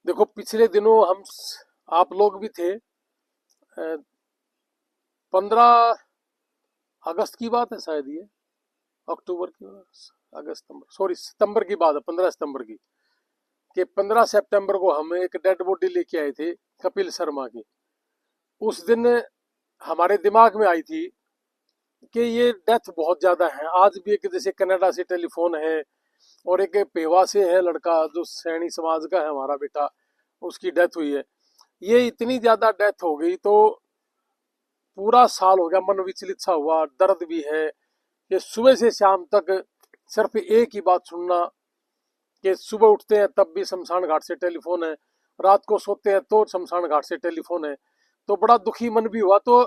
देखो, पिछले दिनों हम आप लोग भी थे। 15 अगस्त की बात है शायद, ये अक्टूबर की, अगस्त सितंबर, सॉरी सितंबर की बात है, 15 सितंबर की। कि 15 सितंबर को हम एक डेड बॉडी लेके आए थे कपिल शर्मा की। उस दिन हमारे दिमाग में आई थी कि ये डेथ बहुत ज्यादा है। आज भी एक जैसे कनाडा से टेलीफोन है, और एक पेवा से है लड़का जो सैनी समाज का है, हमारा बेटा, उसकी डेथ हुई है। ये इतनी ज्यादा डेथ हो गई तो पूरा साल हो गया, मन विचलित सा हुआ, दर्द भी है कि सुबह से शाम तक सिर्फ एक ही बात सुनना कि सुबह उठते हैं तब भी शमशान घाट से टेलीफोन है, रात को सोते हैं तो शमशान घाट से टेलीफोन है। तो बड़ा दुखी मन भी हुआ। तो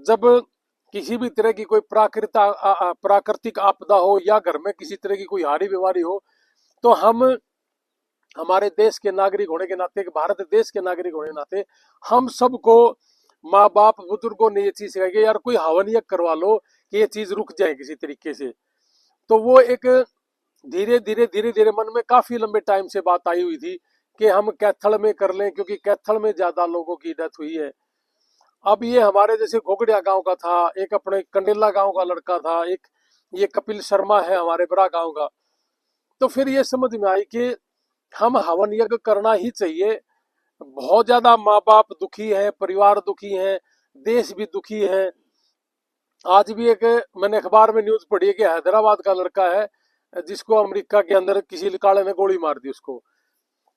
जब किसी भी तरह की कोई प्राकृतिक आपदा हो या घर में किसी तरह की कोई हारी बीमारी हो, तो हम हमारे देश के नागरिक होने के नाते, भारत देश के नागरिक होने के नाते, हम सबको, माँ बाप बुजुर्गों ने ये चीज सिखाई कि यार कोई हवन यज्ञ करवा लो कि ये चीज रुक जाए किसी तरीके से। तो वो एक धीरे धीरे मन में काफी लंबे टाइम से बात आई हुई थी कि हम कैथल में कर लें, क्योंकि कैथल में ज्यादा लोगों की डेथ हुई है। अब ये हमारे जैसे घोगड़िया गांव का था, एक अपने कंडेला गांव का लड़का था, एक ये कपिल शर्मा है हमारे बड़ा गांव का। तो फिर ये समझ में आई कि हम हवन यज्ञ करना ही चाहिए। बहुत ज्यादा माँ बाप दुखी है, परिवार दुखी है, देश भी दुखी है। आज भी एक मैंने अखबार में न्यूज पढ़ी है कि हैदराबाद का लड़का है जिसको अमेरिका के अंदर किसी काले ने गोली मार दी उसको।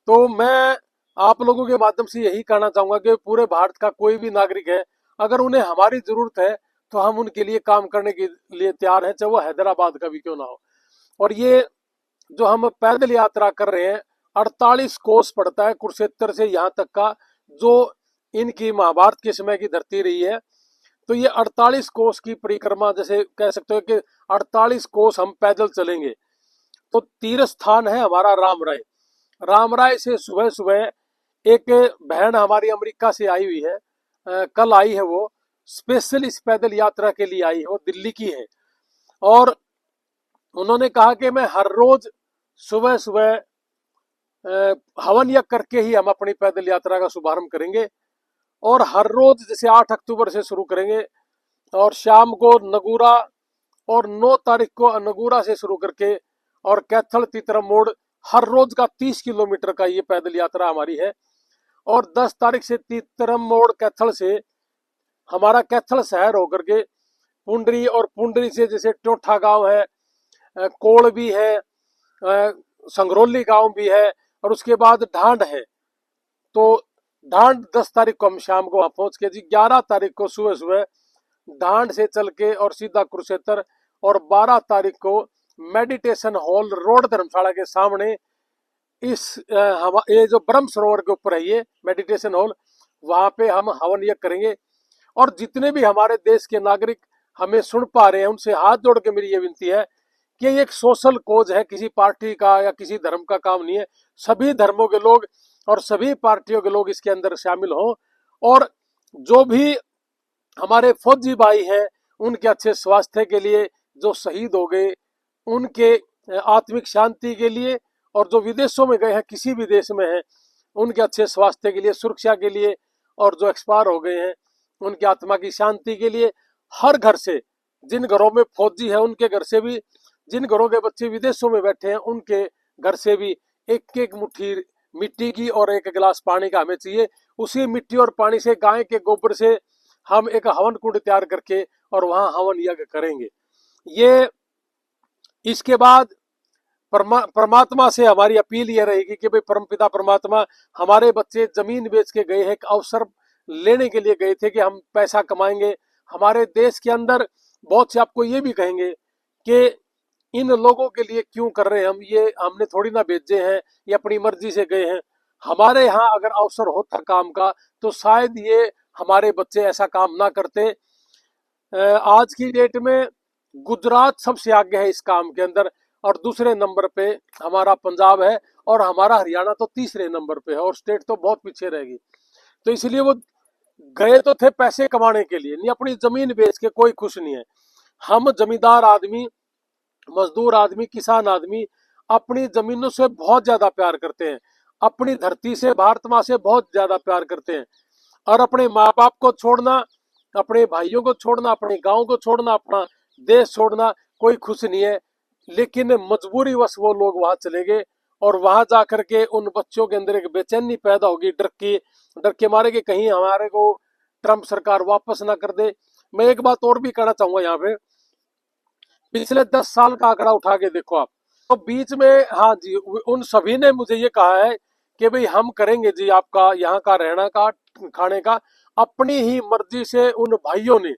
तो मैं आप लोगों के माध्यम से यही कहना चाहूंगा कि पूरे भारत का कोई भी नागरिक है, अगर उन्हें हमारी जरूरत है तो हम उनके लिए काम करने के लिए तैयार हैं, चाहे वो हैदराबाद का भी क्यों ना हो। और ये जो हम पैदल यात्रा कर रहे हैं, 48 कोस पड़ता है कुरुक्षेत्र से यहाँ तक का, जो इनकी महाभारत के समय की धरती रही है। तो ये 48 कोस की परिक्रमा, जैसे कह सकते हो कि 48 कोस हम पैदल चलेंगे। तो तीर्थ स्थान है हमारा राम राय। राम राय से सुबह सुबह एक बहन हमारी अमेरिका से आई हुई है, कल आई है वो, स्पेशल इस पैदल यात्रा के लिए आई है, वो दिल्ली की है। और उन्होंने कहा कि मैं हर रोज सुबह सुबह हवन यज्ञ करके ही हम अपनी पैदल यात्रा का शुभारंभ करेंगे। और हर रोज जैसे 8 अक्टूबर से शुरू करेंगे, और शाम को नगूरा, और 9 तारीख को नगूरा से शुरू करके और कैथल तीतरम मोड़, हर रोज का 30 किलोमीटर का ये पैदल यात्रा हमारी है। और 10 तारीख से तीतरम मोड़ कैथल से हमारा कैथल शहर होकर के पुंडरी, और पुंडरी से जैसे टोठा गांव है, कोल भी है, संगरोली गांव भी है, और उसके बाद ढांड है। तो ढांड 10 तारीख को हम शाम को वहां पहुंच के जी 11 तारीख को सुबह सुबह ढांड से चल के और सीधा कुरुक्षेत्र। और 12 तारीख को मेडिटेशन हॉल रोड धर्मशाला के सामने, इस ये जो ब्रह्म सरोवर के ऊपर है ये मेडिटेशन हॉल, वहां पे हम हवन यज्ञ करेंगे। और जितने भी हमारे देश के नागरिक हमें सुन पा रहे हैं, उनसे हाथ जोड़ के मेरी ये विनती है कि ये एक सोशल कोज है, किसी पार्टी का या किसी धर्म का काम नहीं है। सभी धर्मों के लोग और सभी पार्टियों के लोग इसके अंदर शामिल हों, और जो भी हमारे फौजी भाई हैं उनके अच्छे स्वास्थ्य के लिए, जो शहीद हो गए उनके आत्मिक शांति के लिए, और जो विदेशों में गए हैं, किसी भी देश में हैं, उनके अच्छे स्वास्थ्य के लिए, सुरक्षा के लिए, और जो एक्सपायर हो गए हैं उनकी आत्मा की शांति के लिए, हर घर से, जिन घरों में फौजी है उनके घर से भी, जिन घरों के बच्चे विदेशों में बैठे हैं उनके घर से भी एक एक मुट्ठी मिट्टी की और एक गिलास पानी का हमें चाहिए। उसी मिट्टी और पानी से, गाय के गोबर से हम एक हवन कुंड तैयार करके और वहां हवन यज्ञ करेंगे। ये इसके बाद परमात्मा से हमारी अपील ये रहेगी कि भाई परमपिता परमात्मा, हमारे बच्चे जमीन बेच के गए हैं, एक अवसर लेने के लिए गए थे कि हम पैसा कमाएंगे हमारे देश के अंदर। बहुत से आपको ये भी कहेंगे कि इन लोगों के लिए क्यों कर रहे हैं हम, ये हमने थोड़ी ना भेजे हैं, ये अपनी मर्जी से गए हैं। हमारे यहाँ अगर अवसर होता काम का तो शायद ये हमारे बच्चे ऐसा काम ना करते। आज की डेट में गुजरात सबसे आगे है इस काम के अंदर, और दूसरे नंबर पे हमारा पंजाब है, और हमारा हरियाणा तो तीसरे नंबर पे है, और स्टेट तो बहुत पीछे रहेगी। तो इसलिए वो गए तो थे पैसे कमाने के लिए, नहीं अपनी जमीन बेच के कोई खुश नहीं है। हम जमींदार आदमी, मजदूर आदमी, किसान आदमी अपनी जमीनों से बहुत ज्यादा प्यार करते हैं। अपनी धरती से, भारत माँ से बहुत ज्यादा प्यार करते हैं। और अपने माँ बाप को छोड़ना, अपने भाइयों को छोड़ना, अपने गांव को छोड़ना, अपना देश छोड़ना कोई खुश नहीं है। लेकिन मजबूरी वश वो लोग वहां चले गए, और वहां जाकर के उन बच्चों के अंदर एक बेचैनी पैदा होगी, डर के मारे कि कहीं हमारे को ट्रम्प सरकार वापस ना कर दे। मैं एक बात और भी कहना चाहूंगा यहाँ पे, पिछले 10 साल का आंकड़ा उठा के देखो आप, तो बीच में, हाँ जी, उन सभी ने मुझे ये कहा है कि भाई हम करेंगे जी आपका यहाँ का रहना का, खाने का। अपनी ही मर्जी से उन भाइयों ने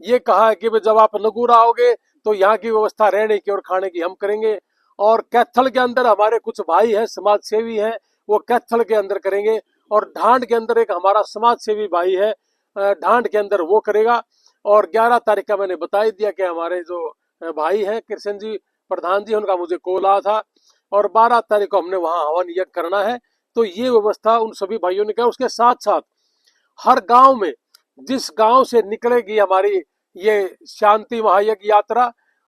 ये कहा है कि भाई जब आप नगूर आओगे तो यहाँ की व्यवस्था रहने की और खाने की हम करेंगे। और कैथल के अंदर हमारे कुछ भाई हैं, समाज सेवी हैं, वो कैथल के अंदर करेंगे। और ढांड के अंदर एक हमारा समाज सेवी भाई है, ढांड के अंदर वो करेगा। और 11 तारीख का मैंने बता ही दिया कि हमारे जो भाई हैं कृष्ण जी प्रधान जी, उनका मुझे कॉल आया था, और 12 तारीख को हमने वहां हवन यज्ञ करना है। तो ये व्यवस्था उन सभी भाइयों ने किया। उसके साथ साथ हर गांव में, जिस गांव से निकलेगी हमारी ये शांति महायज्ञ यात्रा,